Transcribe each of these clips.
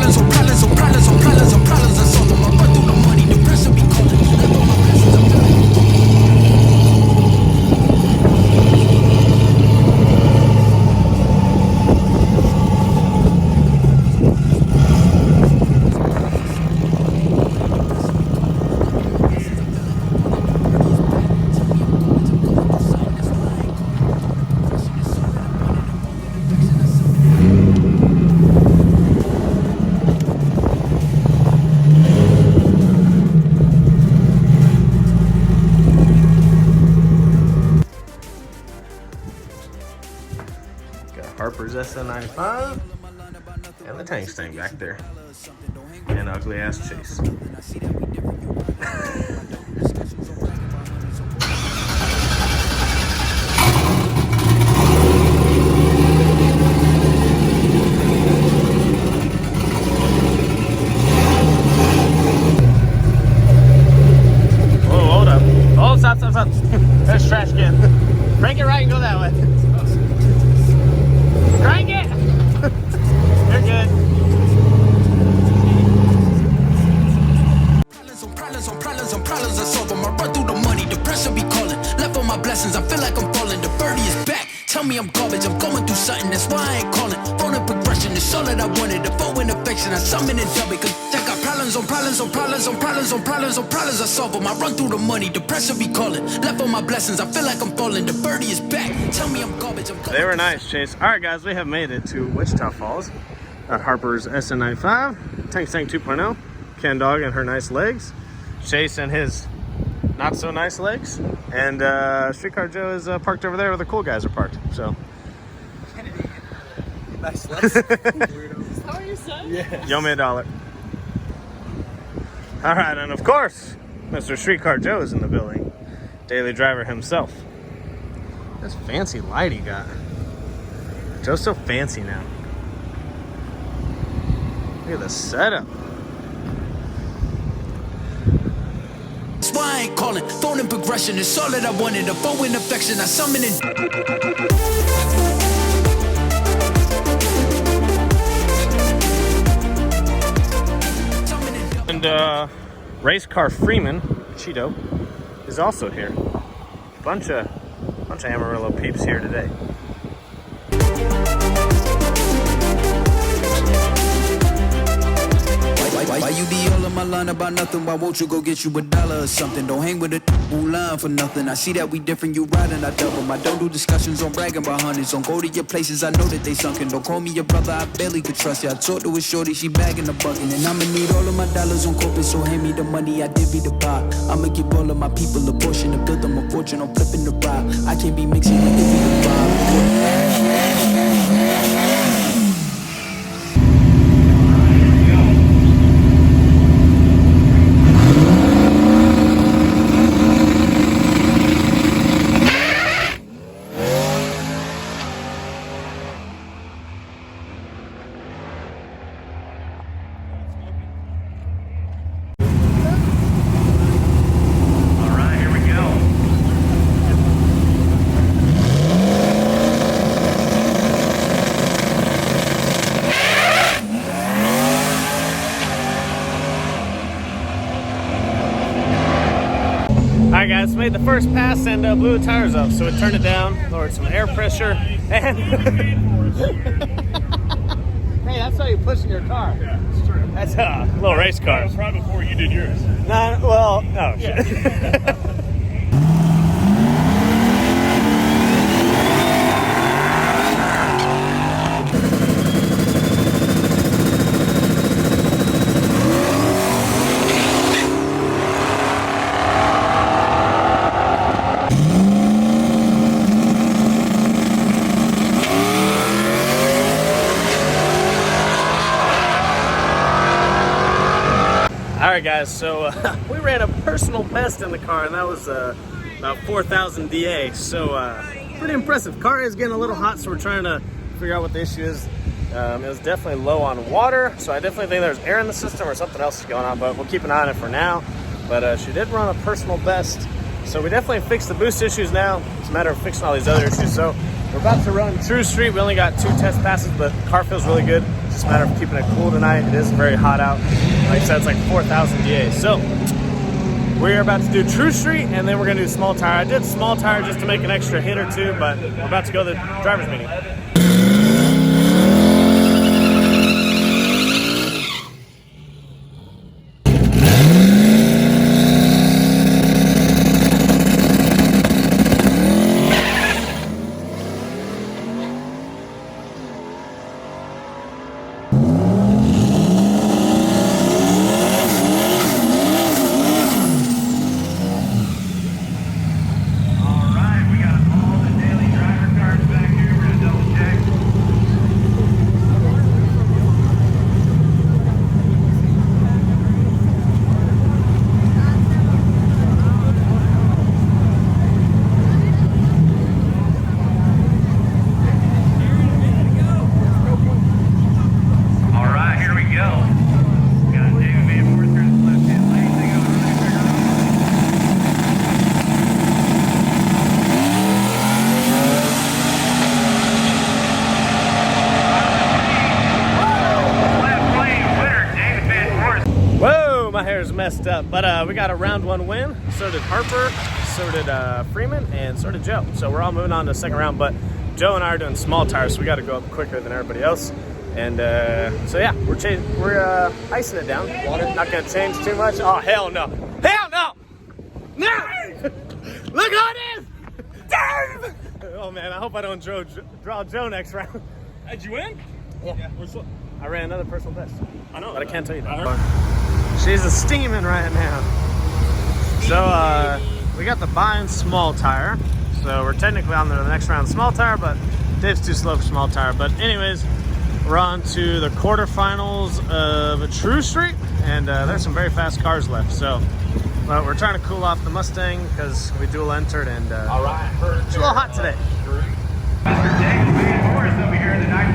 problems on problems on problems on problems on problems. I solve them. I run through the money, the pressure be calling. Left on my blessings, I feel like Harper's SN95 and the tank stank back there, and ugly ass Chase. Whoa, hold up. Oh, stop. There's trash can. Break it right and go that way. Crank it! You're good. Problems on problems, I solve them. I run through the money, the pressure be calling. Left on my blessings, I feel like I'm falling. The birdie is back. Tell me I'm garbage, I'm going through something, that's why I ain't calling. Phone and progression, it's all that I wanted. The phone and affection, I summon and dub it. Cause I got problems on problems on problems on problems on problems on problems, I solve them. I run through the money, the pressure be calling. Left on my blessings, I feel like I'm falling. The birdie is back. Tell me I'm garbage, I'm going. They were nice, Chase. All right, guys, we have made it to Wichita Falls at Harper's SN95, Tank Stank 2.0, Ken Dog and her nice legs, Chase and his not so nice legs, and Streetcar Joe is parked over there where the cool guys are parked. So Kennedy, nice legs. Weirdos. How are you, son? Yeah. You owe me $1. All right, and of course, Mr. Streetcar Joe is in the building, daily driver himself. This fancy light he got. Joe's so fancy now. Look at the setup. That's why I ain't calling. Phone and progression, it's all that I wanted. The phone and affection, I summon and race car Freeman Cheeto is also here. Bunch of Amarillo peeps here today. Why you be all in my line about nothing? Why won't you go get you $1 or something? Don't hang with a line for nothing. I see that we different, you riding, I double. I don't do discussions on bragging about hundreds. Don't go to your places, I know that they sunken. Don't call me your brother, I barely could trust you. I talked to a shorty, she bagging the bucket. And I'ma need all of my dollars on corporate, so hand me the money, I did be the buy. I'ma give all of my people a portion to build them a fortune on flipping the ride. I can't be mixing with the vibe. Alright guys, made the first pass and blew the tires up, so we turned it down, lowered some air pressure, and hey, that's how you push in your car. Yeah, it's true. That's a little race car. That was right before you did yours. No, well, no, shit. Alright guys, so we ran a personal best in the car, and that was about 4,000 DA, so pretty impressive. Car is getting a little hot, so we're trying to figure out what the issue is. It was definitely low on water, so I definitely think there's air in the system or something else is going on, but we'll keep an eye on it for now. But she did run a personal best, so we definitely fixed the boost issues now. It's a matter of fixing all these other issues. So we're about to run through street. We only got 2 test passes, but the car feels really good. It's just a matter of keeping it cool tonight. It is very hot out. Like I said, it's like 4,000 DA. So we're about to do True Street, and then we're gonna do small tire. I did small tire just to make an extra hit or two, but we're about to go to the driver's meeting. My hair's messed up, but we got a round one win. So did Harper, so did Freeman, and so did Joe. So we're all moving on to the second round, but Joe and I are doing small tires, so we got to go up quicker than everybody else. And so yeah, we're icing it down. Water. Not gonna change too much. Oh hell no! Hell no! No! Look how it is! Dave! Oh man, I hope I don't draw Joe next round. Did you win? Yeah. I ran another personal best. I know, but I can't tell you that. She's a steaming right now. So we got the bind small tire. So we're technically on the next round small tire, but Dave's too slow for small tire. But anyways, we're on to the quarterfinals of a True Street, and there's some very fast cars left. So but we're trying to cool off the Mustang because we dual entered, and all right, it's a little hot today. Mr. David VANVORIS over here in the night.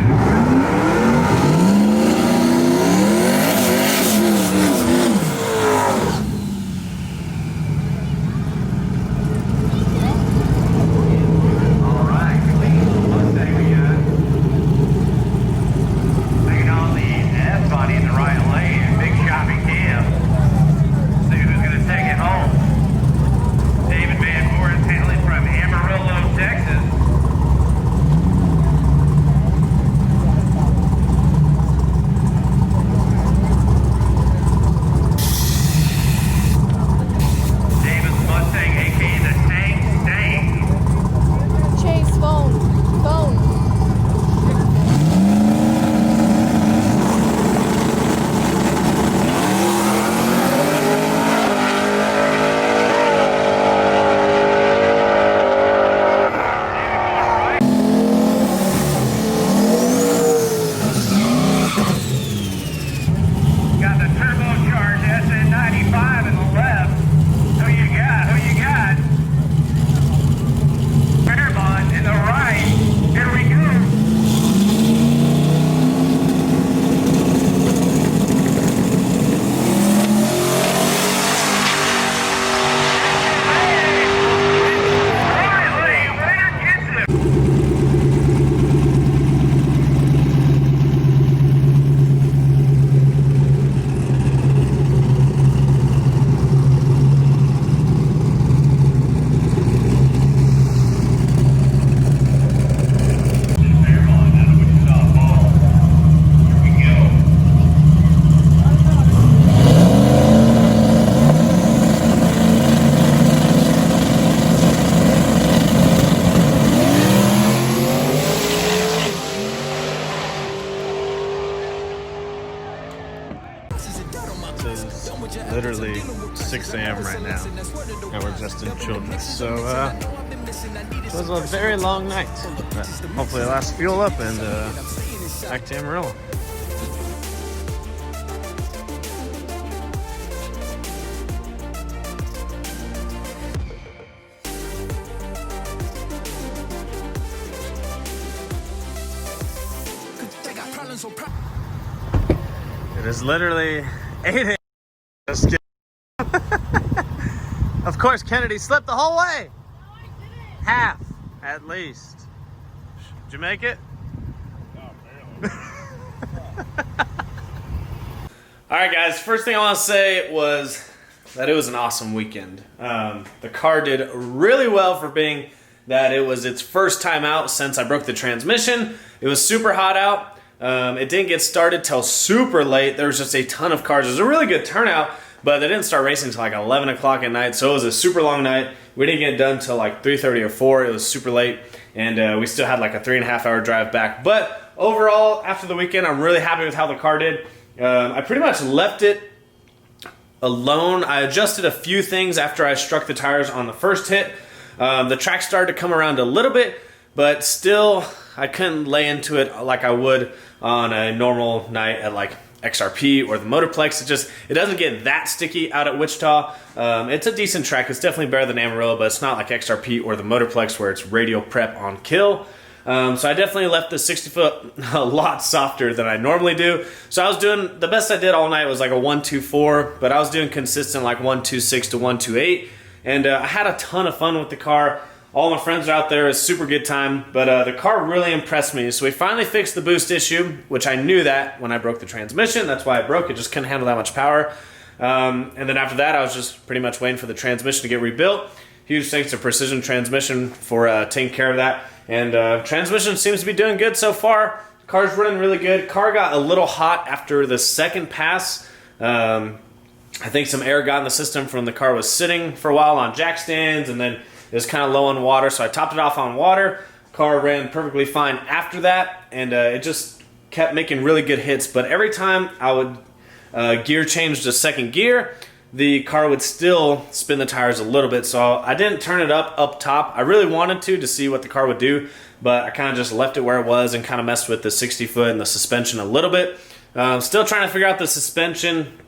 Literally 6 a.m. right now, and we're just in Children's. So it was a very long night, but hopefully the last fuel up and back to Amarillo. It is literally 8 a.m. Just kidding. Of course, Kennedy slept the whole way. Half, at least. Did you make it? No, barely. All right, guys, first thing I want to say was that it was an awesome weekend. The car did really well for being that it was its first time out since I broke the transmission. It was super hot out. It didn't get started till super late. There was just a ton of cars. It was a really good turnout, but they didn't start racing until like 11 o'clock at night, so it was a super long night. We didn't get done till like 3:30 or 4. It was super late, and we still had like a 3.5 hour drive back. But overall, after the weekend, I'm really happy with how the car did. I pretty much left it alone. I adjusted a few things after I struck the tires on the first hit. The track started to come around a little bit, but still I couldn't lay into it like I would on a normal night at like XRP or the Motorplex. It doesn't get that sticky out at Wichita. It's a decent track. It's definitely better than Amarillo, but it's not like XRP or the Motorplex where it's radial prep on kill. So I definitely left the 60-foot a lot softer than I normally do. So I was doing, the best I did all night was like a 1.24, but I was doing consistent like 1.26 to 1.28. And I had a ton of fun with the car. All my friends are out there. It's a super good time, but the car really impressed me. So we finally fixed the boost issue, which I knew that when I broke the transmission. That's why I broke it, just couldn't handle that much power. And then after that, I was just pretty much waiting for the transmission to get rebuilt. Huge thanks to Precision Transmission for taking care of that. And transmission seems to be doing good so far. Car's running really good. Car got a little hot after the second pass. I think some air got in the system from the car was sitting for a while on jack stands, and then it was kind of low on water, so I topped it off on water. Car ran perfectly fine after that, and it just kept making really good hits. But every time I would gear change to second gear, the car would still spin the tires a little bit, so I didn't turn it up top. I really wanted to see what the car would do, but I kind of just left it where it was and kind of messed with the 60-foot and the suspension a little bit. Still trying to figure out the suspension,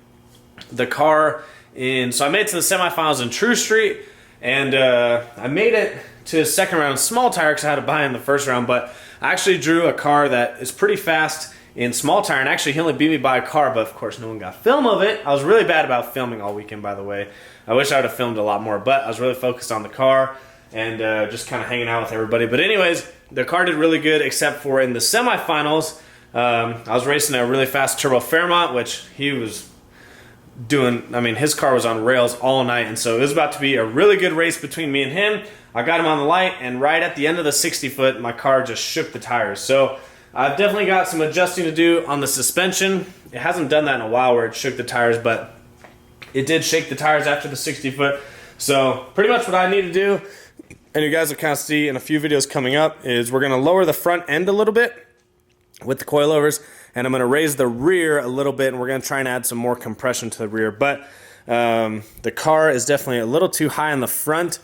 the car, so I made it to the semifinals in True Street, and I made it to second round small tire because I had to buy in the first round, but I actually drew a car that is pretty fast in small tire, and actually he only beat me by a car, but of course no one got film of it. I was really bad about filming all weekend, by the way. I wish I would have filmed a lot more, but I was really focused on the car and just kind of hanging out with everybody. But anyways, the car did really good, except for in the semifinals. I was racing a really fast Turbo Fairmont, which he was doing, I mean, his car was on rails all night, and so it was about to be a really good race between me and him. I got him on the light, and right at the end of the 60-foot, my car just shook the tires. So I've definitely got some adjusting to do on the suspension. It hasn't done that in a while where it shook the tires, but it did shake the tires after the 60-foot. So pretty much what I need to do, and you guys will kind of see in a few videos coming up, is we're going to lower the front end a little bit with the coilovers, and I'm going to raise the rear a little bit, and we're going to try and add some more compression to the rear. But the car is definitely a little too high in the front,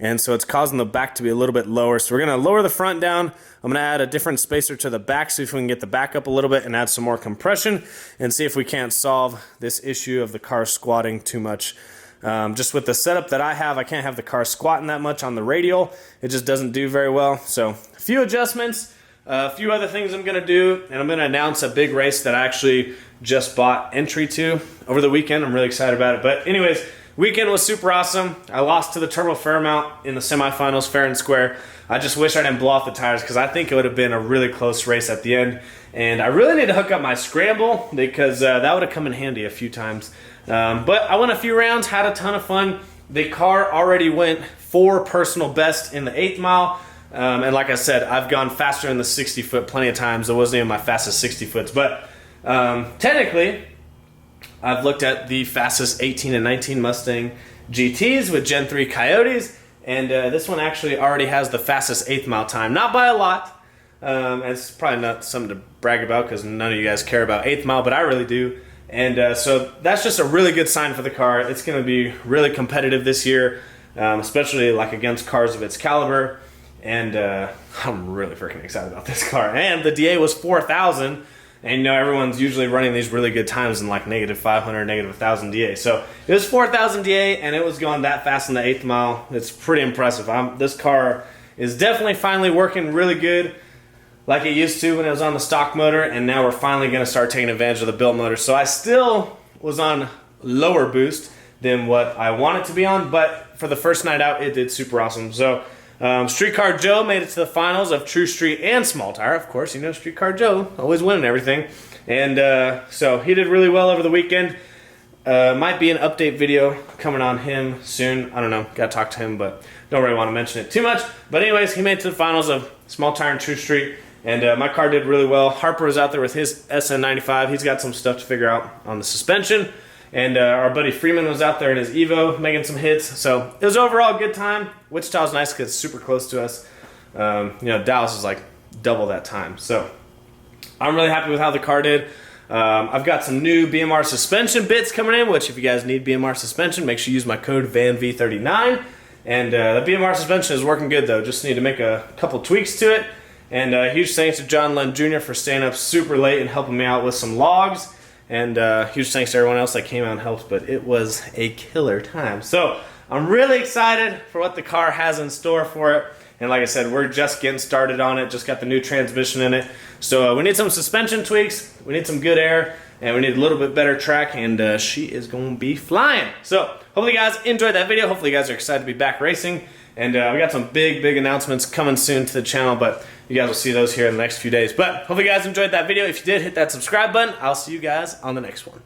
and so it's causing the back to be a little bit lower. So we're going to lower the front down. I'm going to add a different spacer to the back, see if we can get the back up a little bit and add some more compression, and see if we can't solve this issue of the car squatting too much. Just with the setup that I have, I can't have the car squatting that much on the radial. It just doesn't do very well. So a few adjustments, a few other things I'm going to do, and I'm going to announce a big race that I actually just bought entry to over the weekend. I'm really excited about it. But anyways, weekend was super awesome. I lost to the Turbo Fairmount in the semifinals, fair and square. I just wish I didn't blow off the tires because I think it would have been a really close race at the end. And I really need to hook up my scramble because that would have come in handy a few times. But I won a few rounds, had a ton of fun. The car already went 4 personal best in the 8th mile. And like I said, I've gone faster in the 60-foot plenty of times. It wasn't even my fastest 60-foots. But technically, I've looked at the fastest 18 and 19 Mustang GTs with Gen 3 Coyotes. And this one actually already has the fastest 8th mile time. Not by a lot. And it's probably not something to brag about because none of you guys care about 8th mile, but I really do. And so that's just a really good sign for the car. It's going to be really competitive this year, especially like against cars of its caliber. And I'm really freaking excited about this car. And the DA was 4,000. And you know, everyone's usually running these really good times in like -500, -1,000 DA. So it was 4,000 DA, and it was going that fast in the 8th mile. It's pretty impressive. This car is definitely finally working really good like it used to when it was on the stock motor, and now we're finally going to start taking advantage of the built motor. So I still was on lower boost than what I wanted to be on, but for the first night out, it did super awesome. So Streetcar Joe made it to the finals of True Street and Small Tire. Of course, you know Streetcar Joe, always winning everything. And so he did really well over the weekend. Might be an update video coming on him soon. I don't know, gotta talk to him, but don't really want to mention it too much. But anyways, he made it to the finals of Small Tire and True Street, and my car did really well. Harper was out there with his SN95. He's got some stuff to figure out on the suspension. And our buddy Freeman was out there in his Evo making some hits. So it was overall a good time. Wichita's nice because it's super close to us. You know, Dallas is like double that time. So I'm really happy with how the car did. I've got some new BMR suspension bits coming in, which if you guys need BMR suspension, make sure you use my code VANV39. And the BMR suspension is working good though. Just need to make a couple tweaks to it. And huge thanks to John Lund Jr. for staying up super late and helping me out with some logs. And huge thanks to everyone else that came out and helped, but it was a killer time. So I'm really excited for what the car has in store for it. And like I said, we're just getting started on it, just got the new transmission in it. So we need some suspension tweaks, we need some good air, and we need a little bit better track, and she is going to be flying. So hopefully you guys enjoyed that video. Hopefully you guys are excited to be back racing. And we got some big announcements coming soon to the channel, but you guys will see those here in the next few days. But hopefully you guys enjoyed that video. If you did, hit that subscribe button. I'll see you guys on the next one.